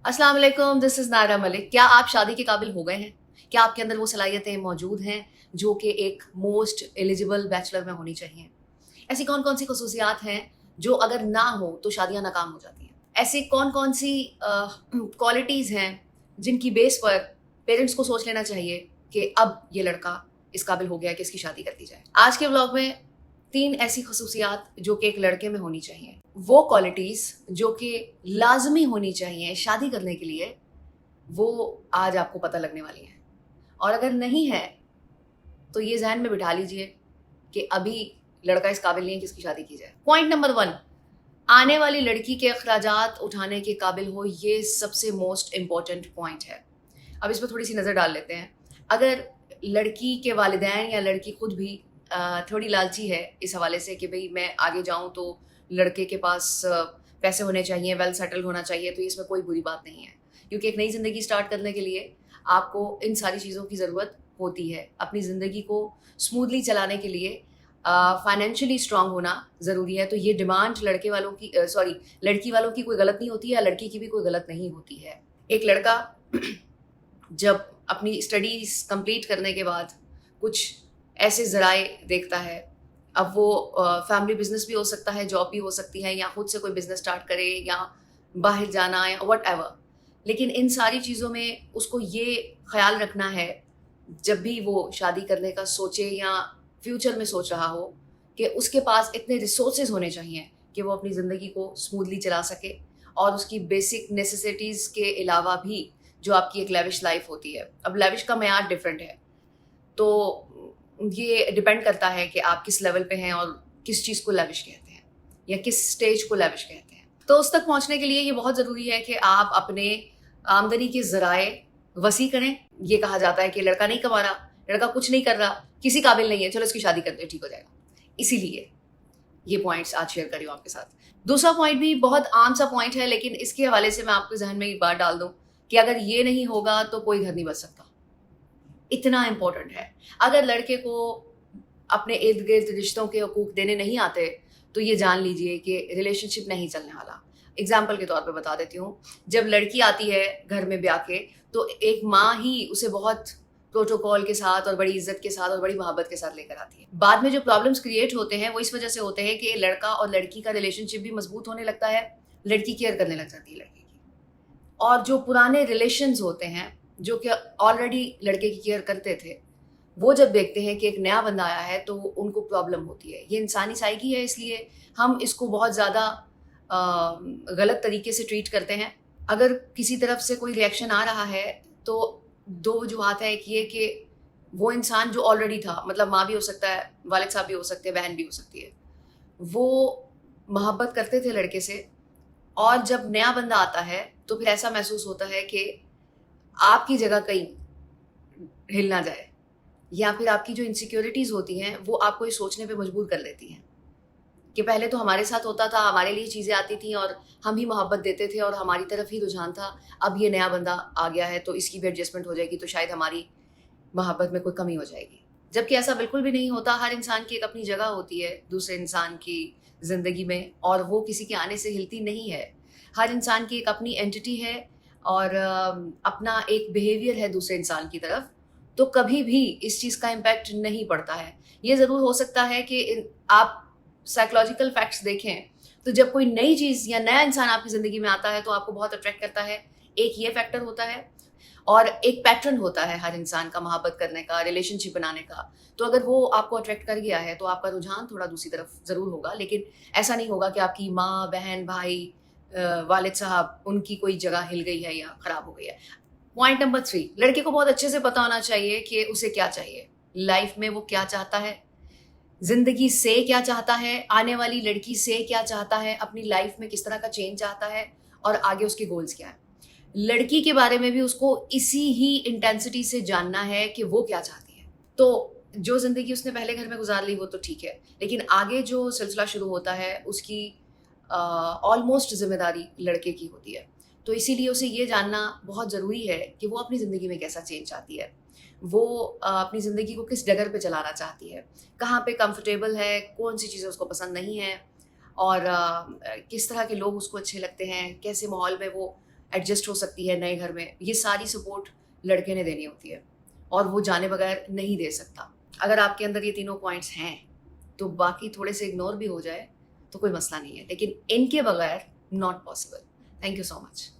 अस्सलाम वालेकुम, this is Naira Malik. क्या आप शादी के काबिल हो गए हैं? क्या आपके अंदर वो सलाहियतें मौजूद हैं जो कि एक मोस्ट एलिजिबल बैचलर में होनी चाहिए? ऐसी कौन-कौन सी खसूसियात हैं जो अगर ना हो तो शादियाँ नाकाम हो जाती हैं? ऐसी कौन-कौन सी क्वालिटीज़ हैं जिनकी बेस पर पेरेंट्स को सोच लेना चाहिए कि अब ये लड़का इस काबिल हो गया है कि इसकी शादी कर दी जाए? आज के व्लॉग में 3 ऐसी खसूसियात जो कि एक लड़के में होनी चाहिए। वो क्वालिटीज़ जो कि लाज़मी होनी चाहिए शादी करने के लिए, वो आज आपको पता लगने वाली हैं। और अगर नहीं है, तो ये ज़हन में बिठा लीजिए कि अभी लड़का इस काबिल नहीं है कि इसकी शादी की जाए। पॉइंट नंबर 1, आने वाली लड़की के अखराजात उठाने के काबिल हो, ये सबसे मोस्ट इम्पोर्टेंट पॉइंट है। अब इस पर थोड़ी-सी नज़र डाल लेते हैं। अगर लड़की के वालिदैन या लड़की खुद भी थोड़ी लालची है इस हवाले से कि भई मैं आगे जाऊँ तो लड़के के पास पैसे होने चाहिए, वेल सेटल्ड होना चाहिए, तो इसमें कोई बुरी बात नहीं है। क्योंकि एक नई ज़िंदगी स्टार्ट करने के लिए आपको इन सारी चीज़ों की ज़रूरत होती है। अपनी ज़िंदगी को स्मूथली चलाने के लिए फाइनेंशियली स्ट्रॉन्ग होना ज़रूरी है। तो ये डिमांड लड़के वालों की लड़की वालों की कोई गलत नहीं होती है या लड़की की भी कोई गलत नहीं होती है। एक लड़का जब अपनी स्टडीज़ कंप्लीट करने के बाद कुछ ऐसे ज़राए देखता है, अब वो फैमिली बिज़नेस भी हो सकता है, जॉब भी हो सकती है या खुद से कोई बिज़नेस स्टार्ट करे या बाहर जाना या व्हाटएवर। लेकिन इन सारी चीज़ों में उसको ये ख़्याल रखना है, जब भी वो शादी करने का सोचे या फ्यूचर में सोच रहा हो, कि उसके पास इतने रिसोर्सेज़ होने चाहिए कि वो अपनी ज़िंदगी को स्मूथली चला सके और उसकी बेसिक नेसेसिटीज़ के अलावा भी जो आपकी एक लेविश लाइफ़ होती है। अब लेविश का मयार डिफरेंट है, तो ये डिपेंड करता है कि आप किस लेवल पे हैं और किस चीज़ को लेविश कहते हैं या किस स्टेज को लेविश कहते हैं। तो उस तक पहुँचने के लिए ये बहुत ज़रूरी है कि आप अपने आमदनी के ज़राए वसी करें। ये कहा जाता है कि लड़का नहीं कमा रहा, लड़का कुछ नहीं कर रहा, किसी काबिल नहीं है, चलो इसकी शादी कर दो, ठीक हो जाएगा। इसीलिए ये पॉइंट्स आज शेयर कर रही हूँ आपके साथ। दूसरा पॉइंट भी बहुत आम सा पॉइंट है, लेकिन इसके हवाले से मैं आपके ज़हन में एक बात डाल दूँ कि अगर ये नहीं होगा तो कोई घर नहीं बच सकता। इतना इम्पोर्टेंट है। अगर लड़के को अपने इर्द-गिर्द रिश्तों के हकूक देने नहीं आते, तो ये जान लीजिए कि रिलेशनशिप नहीं चलने वाला। एग्ज़ाम्पल के तौर पे बता देती हूँ, जब लड़की आती है घर में ब्याह के, तो एक माँ ही उसे बहुत प्रोटोकॉल के साथ और बड़ी इज़्ज़त के साथ और बड़ी मोहब्बत के साथ लेकर आती है। बाद में जो प्रॉब्लम्स क्रिएट होते हैं, वो इस वजह से होते हैं कि लड़का और लड़की का रिलेशनशिप भी मज़बूत होने लगता है, लड़की केयर करने लग जाती है लड़के की। और जो पुराने रिलेशंस होते हैं, जो कि ऑलरेडी लड़के की केयर करते थे, वो जब देखते हैं कि एक नया बंदा आया है तो उनको प्रॉब्लम होती है। ये इंसानी साइकी है, इसलिए हम इसको बहुत ज़्यादा गलत तरीके से ट्रीट करते हैं। अगर किसी तरफ से कोई रिएक्शन आ रहा है तो 2 वजूहात हैं। एक ये कि वो इंसान जो ऑलरेडी था, मतलब माँ भी हो सकता है, वालिद साहब भी हो सकते हैं, बहन भी हो सकती है। वो मोहब्बत करते थे लड़के से और जब नया बंदा आता है तो फिर ऐसा महसूस होता है कि आपकी जगह कहीं हिल ना जाए, या फिर आपकी जो इनसिक्योरिटीज़ होती हैं वो आपको ये सोचने पे मजबूर कर देती हैं कि पहले तो हमारे साथ होता था, हमारे लिए चीज़ें आती थी और हम ही मोहब्बत देते थे और हमारी तरफ ही रुझान था। अब ये नया बंदा आ गया है तो इसकी भी एडजस्टमेंट हो जाएगी, तो शायद हमारी मोहब्बत में कोई कमी हो जाएगी। जबकि ऐसा बिल्कुल भी नहीं होता। हर इंसान की एक अपनी जगह होती है दूसरे इंसान की ज़िंदगी में और वो किसी के आने से हिलती नहीं है। हर इंसान की एक अपनी एंटिटी है और अपना एक बिहेवियर है दूसरे इंसान की तरफ, तो कभी भी इस चीज़ का इम्पैक्ट नहीं पड़ता है। ये ज़रूर हो सकता है कि आप साइकोलॉजिकल फैक्ट्स देखें, तो जब कोई नई चीज़ या नया इंसान आपकी ज़िंदगी में आता है तो आपको बहुत अट्रैक्ट करता है। एक ये फैक्टर होता है और एक पैटर्न होता है हर इंसान का मोहब्बत करने का, रिलेशनशिप बनाने का। तो अगर वो आपको अट्रैक्ट कर गया है तो आपका रुझान थोड़ा दूसरी तरफ ज़रूर होगा, लेकिन ऐसा नहीं होगा कि आपकी माँ, बहन, भाई, वालिद साहब, उनकी कोई जगह हिल गई है या ख़राब हो गई है। पॉइंट नंबर 3, लड़के को बहुत अच्छे से पता होना चाहिए कि उसे क्या चाहिए, लाइफ में वो क्या चाहता है, ज़िंदगी से क्या चाहता है, आने वाली लड़की से क्या चाहता है, अपनी लाइफ में किस तरह का चेंज चाहता है और आगे उसके गोल्स क्या हैं। लड़की के बारे में भी उसको इसी ही इंटेंसिटी से जानना है कि वो क्या चाहती है। तो जो ज़िंदगी उसने पहले घर में गुजार ली वो तो ठीक है, लेकिन आगे जो सिलसिला शुरू होता है उसकी ऑलमोस्ट ज़िम्मेदारी लड़के की होती है। तो इसीलिए उसे ये जानना बहुत ज़रूरी है कि वो अपनी ज़िंदगी में कैसा चेंज चाहती है। वो अपनी ज़िंदगी को किस डगर पे चलाना चाहती है, कहाँ पे कंफर्टेबल है, कौन-सी चीज़ें उसको पसंद नहीं है और किस तरह के लोग उसको अच्छे लगते हैं, कैसे माहौल में वो एडजस्ट हो सकती है नए घर में, ये सारी सपोर्ट लड़के ने देनी होती है और वो जाने बगैर नहीं दे सकता। अगर आपके अंदर ये तीनों पॉइंट्स हैं तो बाकी थोड़े से इग्नोर भी हो जाए तो कोई मसला नहीं है, लेकिन इनके बगैर not possible. Thank you so much.